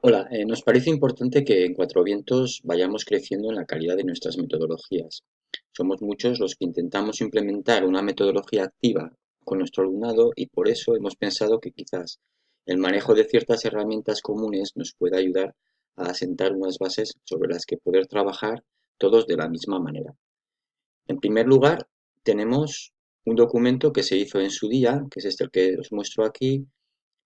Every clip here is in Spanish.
Hola, nos parece importante que en Cuatro Vientos vayamos creciendo en la calidad de nuestras metodologías. Somos muchos los que intentamos implementar una metodología activa con nuestro alumnado y por eso hemos pensado que quizás el manejo de ciertas herramientas comunes nos pueda ayudar a asentar unas bases sobre las que poder trabajar todos de la misma manera. En primer lugar, tenemos un documento que se hizo en su día, que es este el que os muestro aquí,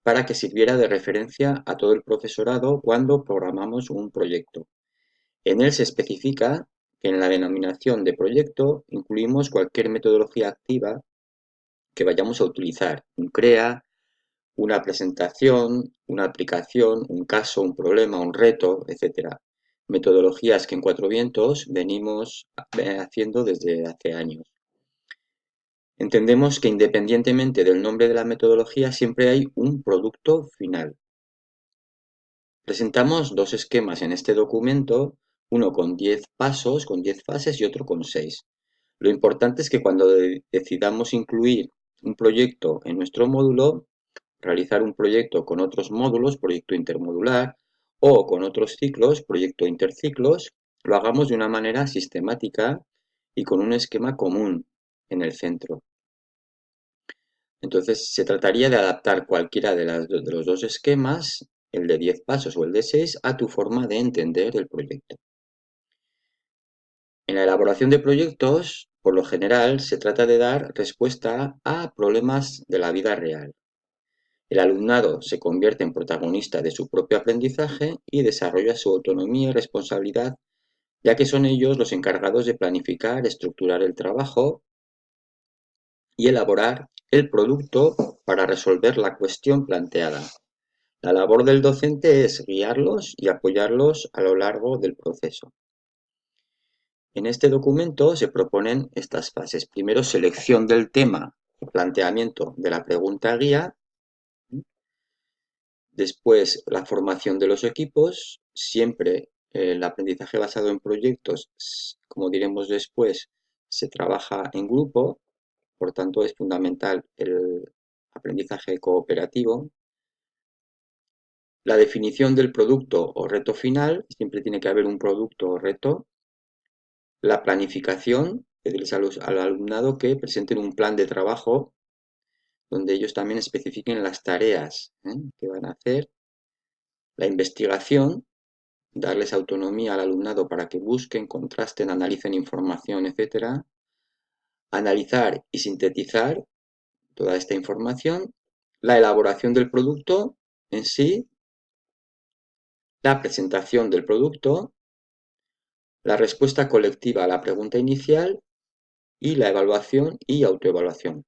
para que sirviera de referencia a todo el profesorado cuando programamos un proyecto. En él se especifica que en la denominación de proyecto incluimos cualquier metodología activa que vayamos a utilizar, un CREA, una presentación, una aplicación, un caso, un problema, un reto, etcétera. Metodologías que en Cuatro Vientos venimos haciendo desde hace años. Entendemos que independientemente del nombre de la metodología siempre hay un producto final. Presentamos dos esquemas en este documento, uno con 10 pasos, con 10 fases y otro con 6. Lo importante es que cuando decidamos incluir un proyecto en nuestro módulo, realizar un proyecto con otros módulos, proyecto intermodular, o con otros ciclos, proyecto interciclos, lo hagamos de una manera sistemática y con un esquema común en el centro. Entonces, se trataría de adaptar cualquiera de los dos esquemas, el de 10 pasos o el de 6, a tu forma de entender el proyecto. En la elaboración de proyectos, por lo general, se trata de dar respuesta a problemas de la vida real. El alumnado se convierte en protagonista de su propio aprendizaje y desarrolla su autonomía y responsabilidad, ya que son ellos los encargados de planificar, estructurar el trabajo y elaborar el producto para resolver la cuestión planteada. La labor del docente es guiarlos y apoyarlos a lo largo del proceso. En este documento se proponen estas fases. Primero, selección del tema o planteamiento de la pregunta guía. Después, la formación de los equipos. Siempre el aprendizaje basado en proyectos, como diremos después, se trabaja en grupo. Por tanto, es fundamental el aprendizaje cooperativo. La definición del producto o reto final, siempre tiene que haber un producto o reto. La planificación, pedirles al alumnado que presenten un plan de trabajo donde ellos también especifiquen las tareas que van a hacer. La investigación, darles autonomía al alumnado para que busquen, contrasten, analicen información, etcétera. Analizar y sintetizar toda esta información. La elaboración del producto en sí, la presentación del producto, la respuesta colectiva a la pregunta inicial y la evaluación y autoevaluación.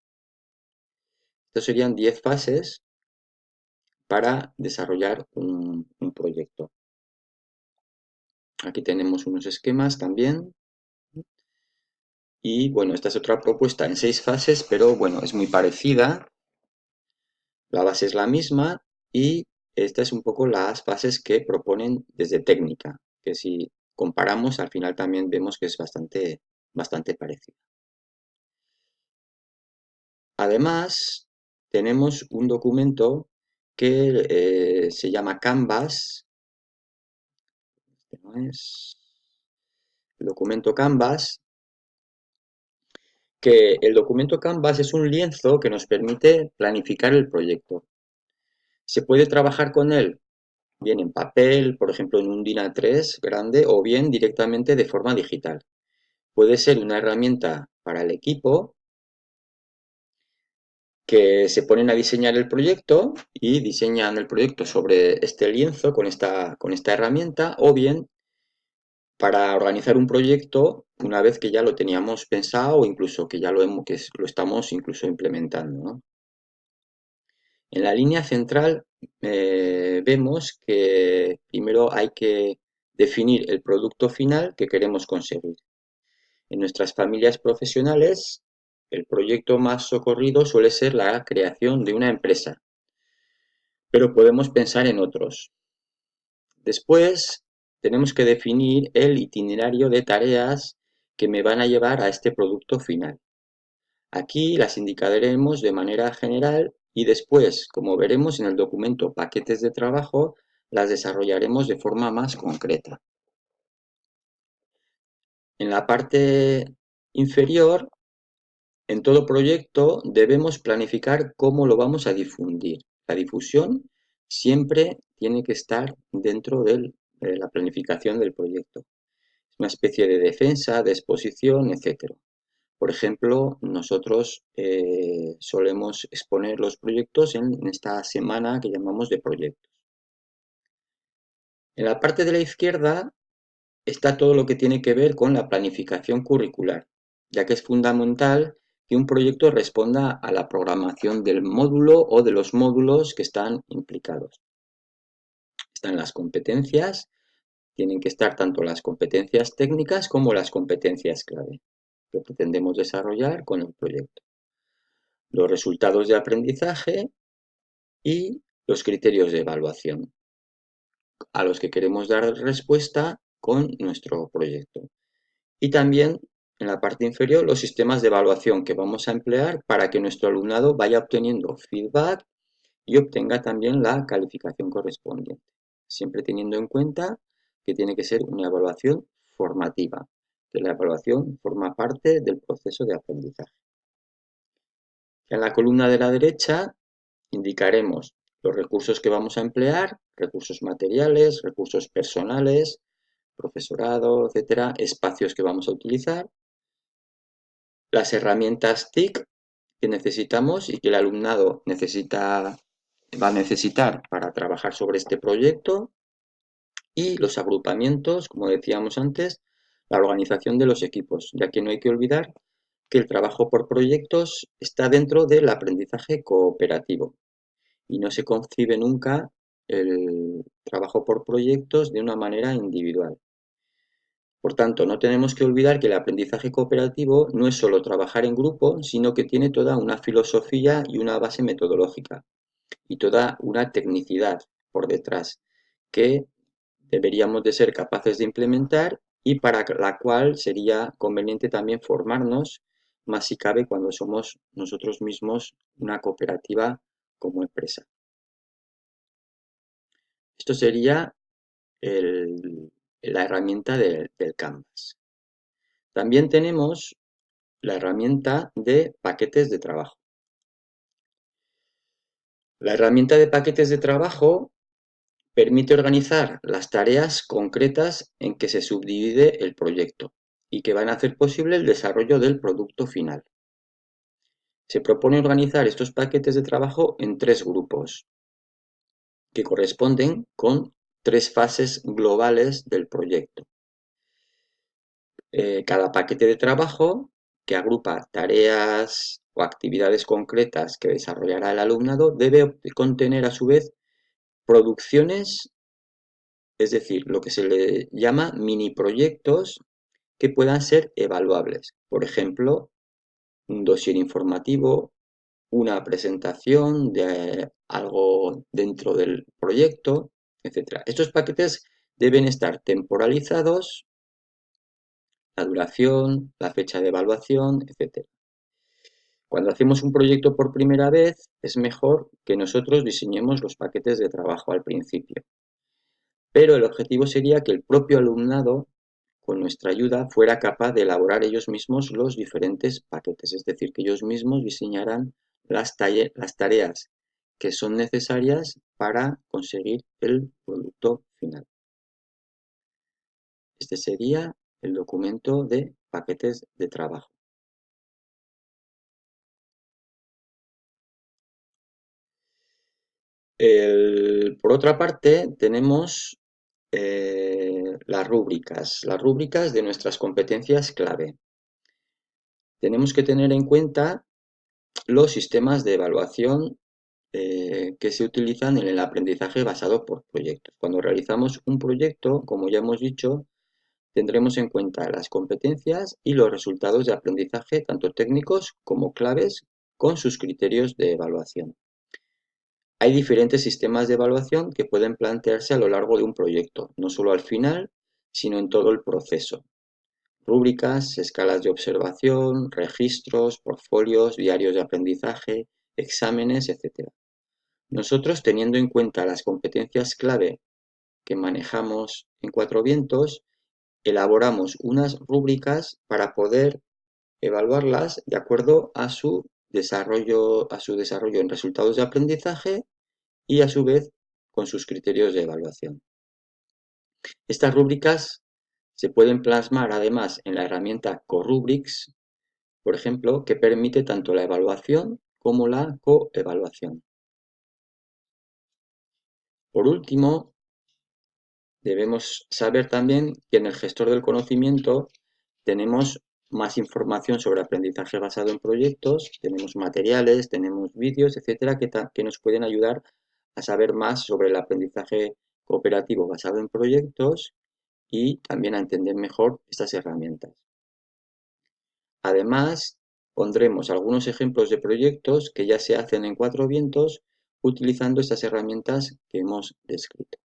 Estos serían 10 fases para desarrollar un proyecto. Aquí tenemos unos esquemas también. Y bueno, esta es otra propuesta en 6 fases, pero bueno, es muy parecida. La base es la misma y esta es un poco las fases que proponen desde técnica, que si comparamos al final también vemos que es bastante parecida. Además, tenemos un documento que se llama Canvas. Este no es el documento Canvas, que el documento Canvas es un lienzo que nos permite planificar el proyecto. Se puede trabajar con él bien en papel, por ejemplo en un DIN A3 grande, o bien directamente de forma digital. Puede ser una herramienta para el equipo que se ponen a diseñar el proyecto y diseñan el proyecto sobre este lienzo con esta herramienta, o bien para organizar un proyecto una vez que ya lo teníamos pensado o incluso que ya que lo estamos incluso implementando, ¿no? En la línea central vemos que primero hay que definir el producto final que queremos conseguir. En nuestras familias profesionales, el proyecto más socorrido suele ser la creación de una empresa, pero podemos pensar en otros. Después, tenemos que definir el itinerario de tareas que me van a llevar a este producto final. Aquí las indicaremos de manera general y después, como veremos en el documento paquetes de trabajo, las desarrollaremos de forma más concreta. En la parte inferior, en todo proyecto debemos planificar cómo lo vamos a difundir. La difusión siempre tiene que estar dentro de la planificación del proyecto. Es una especie de defensa, de exposición, etcétera. Por ejemplo, nosotros solemos exponer los proyectos en esta semana que llamamos de proyectos. En la parte de la izquierda está todo lo que tiene que ver con la planificación curricular, ya que es fundamental que un proyecto responda a la programación del módulo o de los módulos que están implicados. Están las competencias, tienen que estar tanto las competencias técnicas como las competencias clave que pretendemos desarrollar con el proyecto. Los resultados de aprendizaje y los criterios de evaluación a los que queremos dar respuesta con nuestro proyecto. Y también en la parte inferior los sistemas de evaluación que vamos a emplear para que nuestro alumnado vaya obteniendo feedback y obtenga también la calificación correspondiente. Siempre teniendo en cuenta que tiene que ser una evaluación formativa, que la evaluación forma parte del proceso de aprendizaje. En la columna de la derecha indicaremos los recursos que vamos a emplear, recursos materiales, recursos personales, profesorado, etcétera, espacios que vamos a utilizar, las herramientas TIC que necesitamos y que el alumnado va a necesitar para trabajar sobre este proyecto y los agrupamientos, como decíamos antes, la organización de los equipos, ya que no hay que olvidar que el trabajo por proyectos está dentro del aprendizaje cooperativo y no se concibe nunca el trabajo por proyectos de una manera individual. Por tanto, no tenemos que olvidar que el aprendizaje cooperativo no es solo trabajar en grupo, sino que tiene toda una filosofía y una base metodológica y toda una tecnicidad por detrás que deberíamos de ser capaces de implementar y para la cual sería conveniente también formarnos, más si cabe cuando somos nosotros mismos una cooperativa como empresa. Esto sería la herramienta del Canvas. También tenemos la herramienta de paquetes de trabajo. La herramienta de paquetes de trabajo permite organizar las tareas concretas en que se subdivide el proyecto y que van a hacer posible el desarrollo del producto final. Se propone organizar estos paquetes de trabajo en 3 grupos que corresponden con 3 fases globales del proyecto. Cada paquete de trabajo que agrupa tareas o actividades concretas que desarrollará el alumnado debe contener a su vez producciones, es decir, lo que se le llama mini proyectos que puedan ser evaluables. Por ejemplo, un dossier informativo, una presentación de algo dentro del proyecto, etcétera. Estos paquetes deben estar temporalizados, la duración, la fecha de evaluación, etcétera. Cuando hacemos un proyecto por primera vez, es mejor que nosotros diseñemos los paquetes de trabajo al principio. Pero el objetivo sería que el propio alumnado, con nuestra ayuda, fuera capaz de elaborar ellos mismos los diferentes paquetes, es decir, que ellos mismos diseñaran las tareas que son necesarias para conseguir el producto final. Este sería el documento de paquetes de trabajo. Por otra parte, tenemos las rúbricas de nuestras competencias clave. Tenemos que tener en cuenta los sistemas de evaluación que se utilizan en el aprendizaje basado por proyectos. Cuando realizamos un proyecto, como ya hemos dicho, tendremos en cuenta las competencias y los resultados de aprendizaje, tanto técnicos como claves, con sus criterios de evaluación. Hay diferentes sistemas de evaluación que pueden plantearse a lo largo de un proyecto, no solo al final, sino en todo el proceso. Rúbricas, escalas de observación, registros, portfolios, diarios de aprendizaje, exámenes, etc. Nosotros, teniendo en cuenta las competencias clave que manejamos en Cuatro Vientos, elaboramos unas rúbricas para poder evaluarlas de acuerdo a su desarrollo en resultados de aprendizaje y a su vez con sus criterios de evaluación. Estas rúbricas se pueden plasmar además en la herramienta Corubrics, por ejemplo, que permite tanto la evaluación como la coevaluación. Por último, debemos saber también que en el gestor del conocimiento tenemos más información sobre aprendizaje basado en proyectos, tenemos materiales, tenemos vídeos, etcétera, que nos pueden ayudar a saber más sobre el aprendizaje cooperativo basado en proyectos y también a entender mejor estas herramientas. Además, pondremos algunos ejemplos de proyectos que ya se hacen en Cuatro Vientos utilizando estas herramientas que hemos descrito.